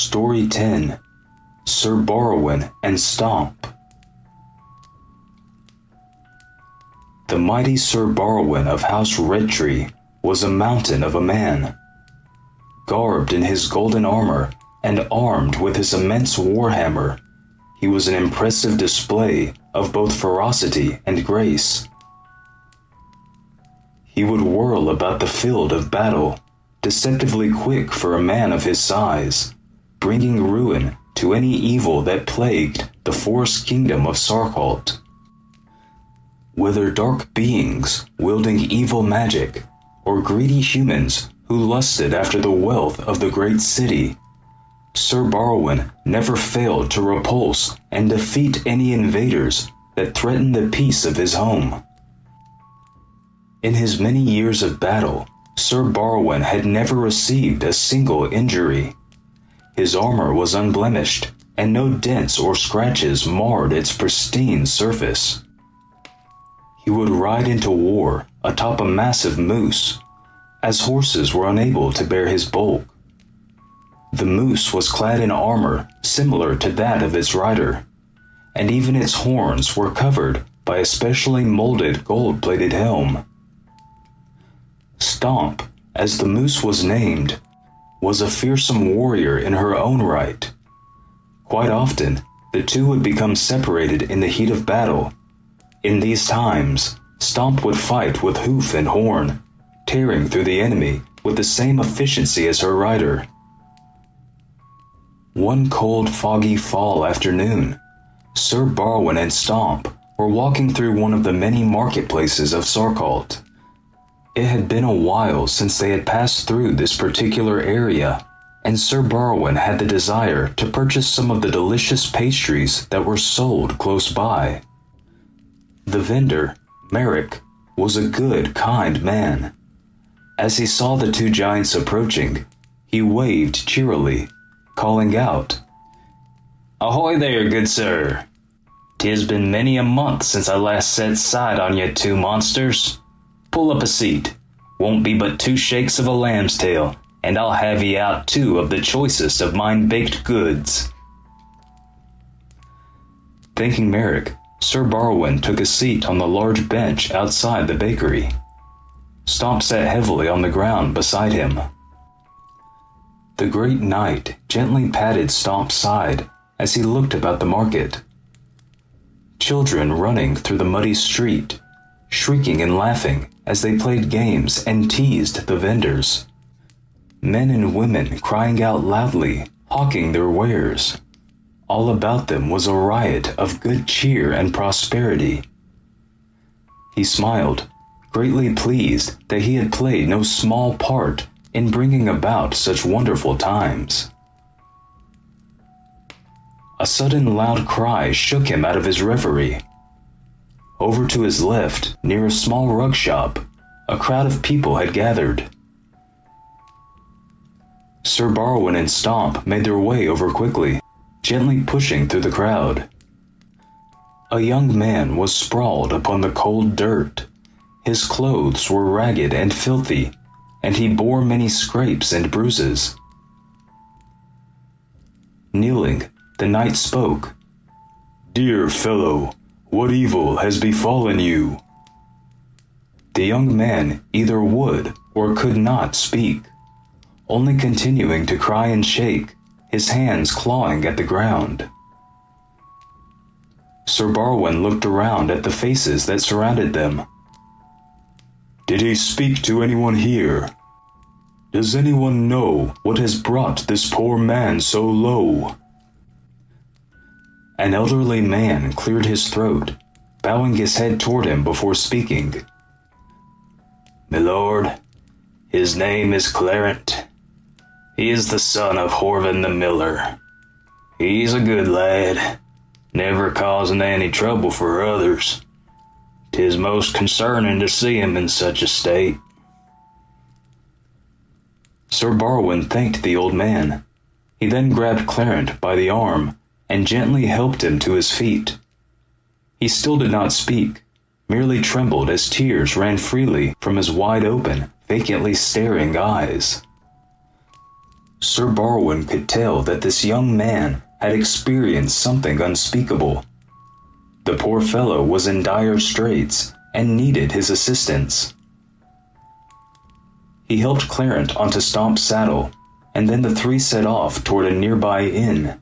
Story 10. Sir Borrowyn and Stomp. The mighty Sir Borrowyn of House Redtree was a mountain of a man. Garbed in his golden armor and armed with his immense warhammer, he was an impressive display of both ferocity and grace. He would whirl about the field of battle, deceptively quick for a man of his size, bringing ruin to any evil that plagued the forest kingdom of Sarkahlt. Whether dark beings wielding evil magic, or greedy humans who lusted after the wealth of the great city, Sir Borrowyn never failed to repulse and defeat any invaders that threatened the peace of his home. In his many years of battle, Sir Borrowyn had never received a single injury. His armor was unblemished, and no dents or scratches marred its pristine surface. He would ride into war atop a massive moose, as horses were unable to bear his bulk. The moose was clad in armor similar to that of its rider, and even its horns were covered by a specially molded gold-plated helm. Stomp, as the moose was named, was a fearsome warrior in her own right. Quite often, the two would become separated in the heat of battle. In these times, Stomp would fight with hoof and horn, tearing through the enemy with the same efficiency as her rider. One cold, foggy fall afternoon, Sir Borrowyn and Stomp were walking through one of the many marketplaces of Sarkahlt. It had been a while since they had passed through this particular area, and Sir Borrowyn had the desire to purchase some of the delicious pastries that were sold close by. The vendor, Merrick, was a good, kind man. As he saw the two giants approaching, he waved cheerily, calling out, "Ahoy there, good sir! 'Tis been many a month since I last set sight on ye two monsters. Pull up a seat. Won't be but 2 shakes of a lamb's tail, and I'll have ye out 2 of the choicest of mine baked goods." Thanking Merrick, Sir Borrowyn took a seat on the large bench outside the bakery. Stomp sat heavily on the ground beside him. The great knight gently patted Stomp's side as he looked about the market. Children running through the muddy street, shrieking and laughing as they played games and teased the vendors. Men and women crying out loudly, hawking their wares. All about them was a riot of good cheer and prosperity. He smiled, greatly pleased that he had played no small part in bringing about such wonderful times. A sudden loud cry shook him out of his reverie. Over to his left, near a small rug shop, a crowd of people had gathered. Sir Borrowyn and Stomp made their way over quickly, gently pushing through the crowd. A young man was sprawled upon the cold dirt. His clothes were ragged and filthy, and he bore many scrapes and bruises. Kneeling, the knight spoke. "Dear fellow, what evil has befallen you?" The young man either would or could not speak, only continuing to cry and shake, his hands clawing at the ground. Sir Borrowyn looked around at the faces that surrounded them. "Did he speak to anyone here? Does anyone know what has brought this poor man so low?" An elderly man cleared his throat, bowing his head toward him before speaking. "My lord, his name is Clarent. He is the son of Horvin the miller. He's a good lad, never causing any trouble for others. 'Tis most concerning to see him in such a state." Sir Borrowyn thanked the old man. He then grabbed Clarent by the arm and gently helped him to his feet. He still did not speak, merely trembled as tears ran freely from his wide-open, vacantly staring eyes. Sir Borrowyn could tell that this young man had experienced something unspeakable. The poor fellow was in dire straits and needed his assistance. He helped Clarent onto Stomp's saddle, and then the three set off toward a nearby inn.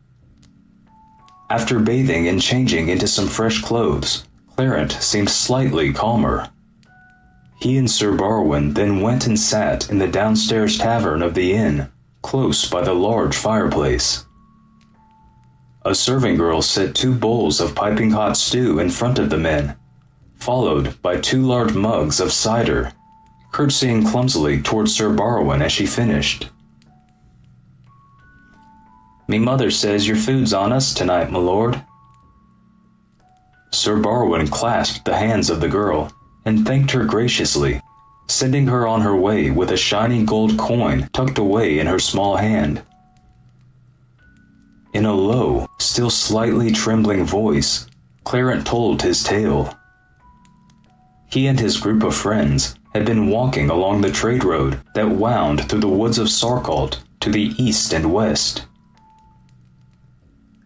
After bathing and changing into some fresh clothes, Clarent seemed slightly calmer. He and Sir Borrowyn then went and sat in the downstairs tavern of the inn, close by the large fireplace. A serving girl set 2 bowls of piping hot stew in front of the men, followed by 2 large mugs of cider, curtsying clumsily toward Sir Borrowyn as she finished. "Me mother says your food's on us tonight, my lord." Sir Borrowyn clasped the hands of the girl and thanked her graciously, sending her on her way with a shiny gold coin tucked away in her small hand. In a low, still slightly trembling voice, Clarent told his tale. He and his group of friends had been walking along the trade road that wound through the woods of Sarkahlt to the east and west.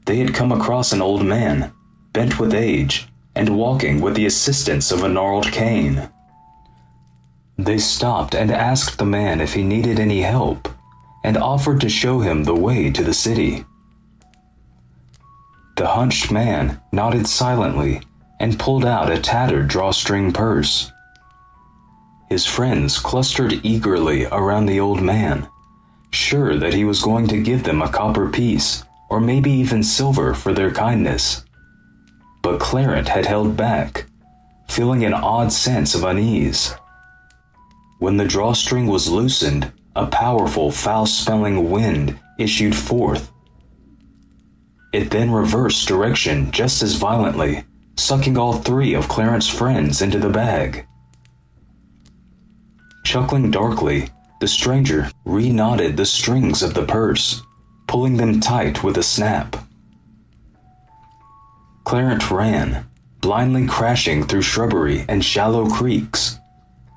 They had come across an old man, bent with age, and walking with the assistance of a gnarled cane. They stopped and asked the man if he needed any help, and offered to show him the way to the city. The hunched man nodded silently and pulled out a tattered drawstring purse. His friends clustered eagerly around the old man, sure that he was going to give them a copper piece, or maybe even silver for their kindness. But Clarent had held back, feeling an odd sense of unease. When the drawstring was loosened, a powerful, foul-smelling wind issued forth. It then reversed direction just as violently, sucking all 3 of Clarent's friends into the bag. Chuckling darkly, the stranger re-knotted the strings of the purse, pulling them tight with a snap. Clarent ran, blindly crashing through shrubbery and shallow creeks,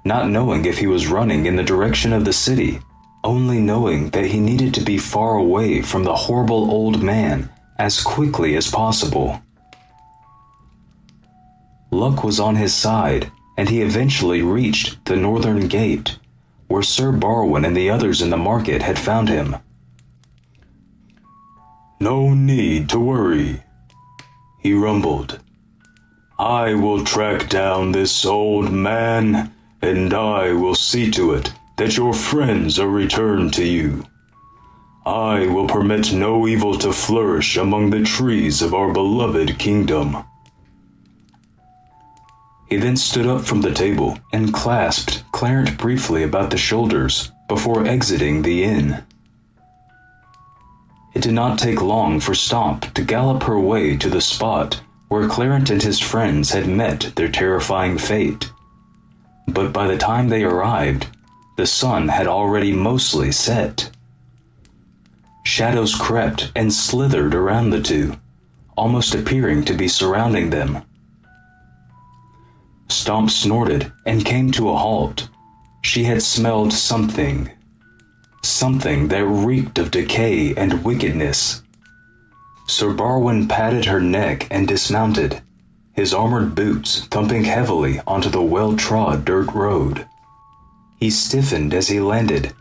not knowing if he was running in the direction of the city, only knowing that he needed to be far away from the horrible old man as quickly as possible. Luck was on his side, and he eventually reached the northern gate, where Sir Borrowyn and the others in the market had found him. "No need to worry," he rumbled. "I will track down this old man, and I will see to it that your friends are returned to you. I will permit no evil to flourish among the trees of our beloved kingdom." He then stood up from the table and clasped Clarent briefly about the shoulders before exiting the inn. It did not take long for Stomp to gallop her way to the spot where Clarent and his friends had met their terrifying fate. But by the time they arrived, the sun had already mostly set. Shadows crept and slithered around the two, almost appearing to be surrounding them. Stomp snorted and came to a halt. She had smelled something. Something that reeked of decay and wickedness. Sir Borrowyn patted her neck and dismounted, his armored boots thumping heavily onto the well-trod dirt road. He stiffened as he landed,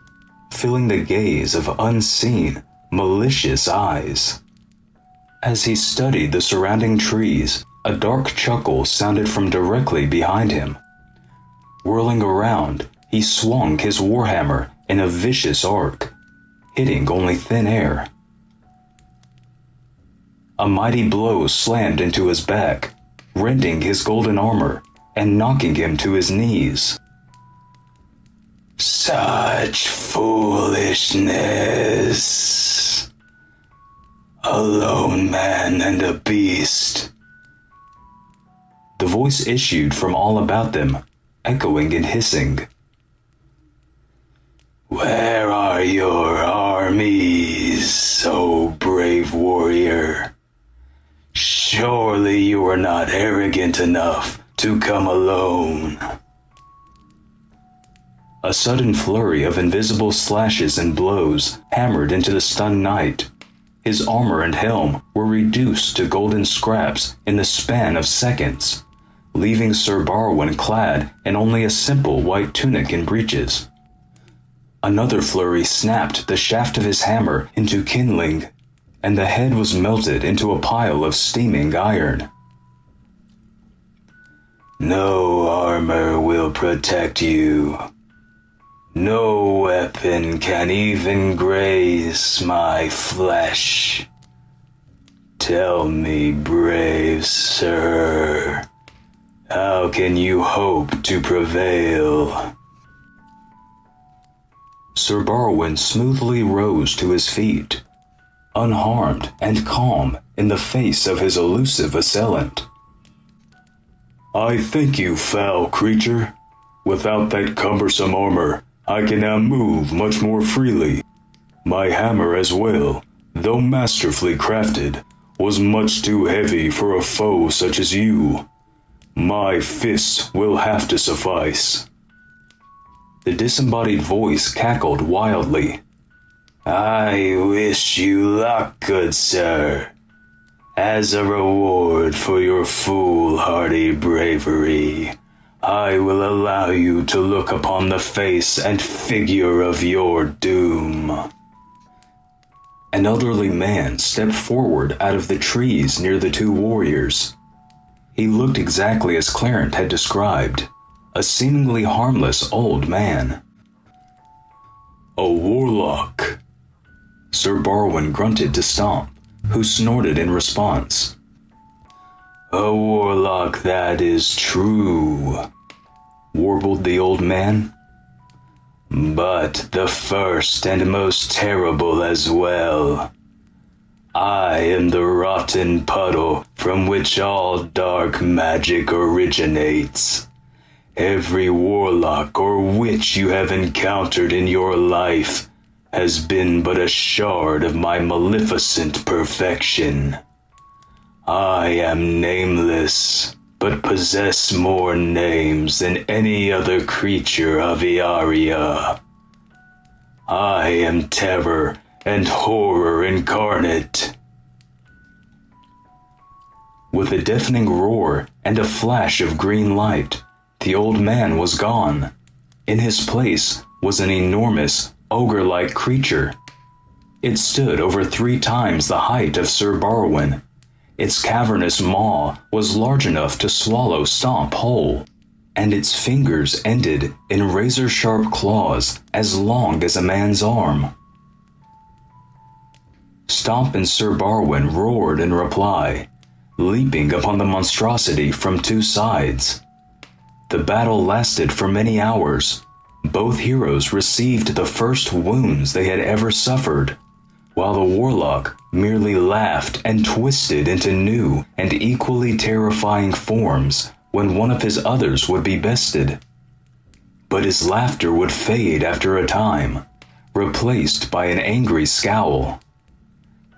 feeling the gaze of unseen, malicious eyes. As he studied the surrounding trees, a dark chuckle sounded from directly behind him. Whirling around, he swung his warhammer in a vicious arc, hitting only thin air. A mighty blow slammed into his back, rending his golden armor and knocking him to his knees. "Such foolishness! A lone man and a beast." The voice issued from all about them, echoing and hissing. "Where are your armies, O brave warrior? Surely you are not arrogant enough to come alone." A sudden flurry of invisible slashes and blows hammered into the stunned knight. His armor and helm were reduced to golden scraps in the span of seconds, leaving Sir Borrowyn clad in only a simple white tunic and breeches. Another flurry snapped the shaft of his hammer into kindling, and the head was melted into a pile of steaming iron. No armor will protect you. No weapon can even graze my flesh. Tell me, brave sir, how can you hope to prevail? Sir Borrowyn smoothly rose to his feet, unharmed and calm in the face of his elusive assailant. I thank you, foul creature. Without that cumbersome armor, I can now move much more freely. My hammer as well, though masterfully crafted, was much too heavy for a foe such as you. My fists will have to suffice. The disembodied voice cackled wildly. I wish you luck, good sir. As a reward for your foolhardy bravery, I will allow you to look upon the face and figure of your doom. An elderly man stepped forward out of the trees near the two warriors. He looked exactly as Clarence had described, a seemingly harmless old man. A warlock, Sir Borrowyn grunted to Stomp, who snorted in response. A warlock, that is true, warbled the old man. But the first and most terrible as well. I am the rotten puddle from which all dark magic originates. Every warlock or witch you have encountered in your life has been but a shard of my maleficent perfection. I am nameless, but possess more names than any other creature of Earia. I am terror and horror incarnate. With a deafening roar and a flash of green light, the old man was gone. In his place was an enormous, ogre-like creature. It stood over 3 times the height of Sir Borrowyn. Its cavernous maw was large enough to swallow Stomp whole, and its fingers ended in razor-sharp claws as long as a man's arm. Stomp and Sir Borrowyn roared in reply, leaping upon the monstrosity from 2 sides. The battle lasted for many hours. Both heroes received the first wounds they had ever suffered, while the warlock merely laughed and twisted into new and equally terrifying forms when one of his others would be bested. But his laughter would fade after a time, replaced by an angry scowl.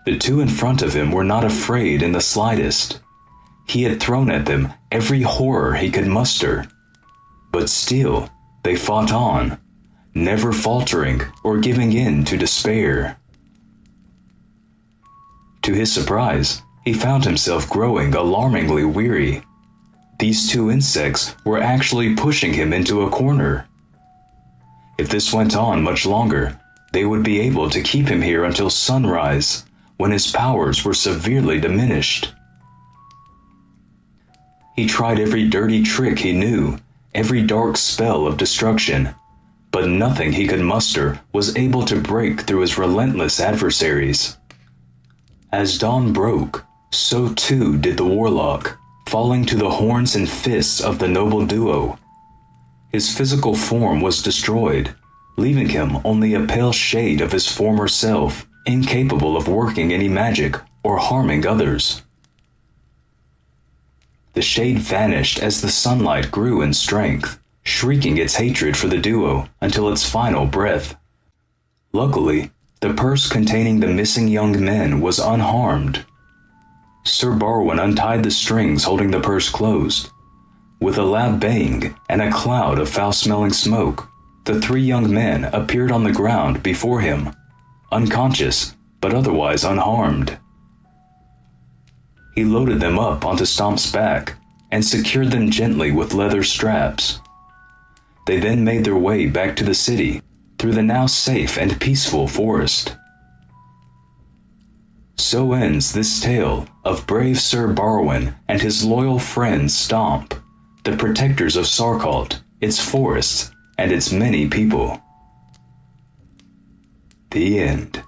The two in front of him were not afraid in the slightest. He had thrown at them every horror he could muster. But still, they fought on, never faltering or giving in to despair. To his surprise, he found himself growing alarmingly weary. These 2 insects were actually pushing him into a corner. If this went on much longer, they would be able to keep him here until sunrise, when his powers were severely diminished. He tried every dirty trick he knew, every dark spell of destruction, but nothing he could muster was able to break through his relentless adversaries. As dawn broke, so too did the warlock, falling to the horns and fists of the noble duo. His physical form was destroyed, leaving him only a pale shade of his former self, incapable of working any magic or harming others. The shade vanished as the sunlight grew in strength, shrieking its hatred for the duo until its final breath. Luckily, the purse containing the missing young men was unharmed. Sir Borrowyn untied the strings holding the purse closed. With a loud bang and a cloud of foul-smelling smoke, the three young men appeared on the ground before him, unconscious but otherwise unharmed. He loaded them up onto Stomp's back and secured them gently with leather straps. They then made their way back to the city through the now safe and peaceful forest. So ends this tale of brave Sir Borrowyn and his loyal friend Stomp, the protectors of Sarkahlt, its forests, and its many people. The end.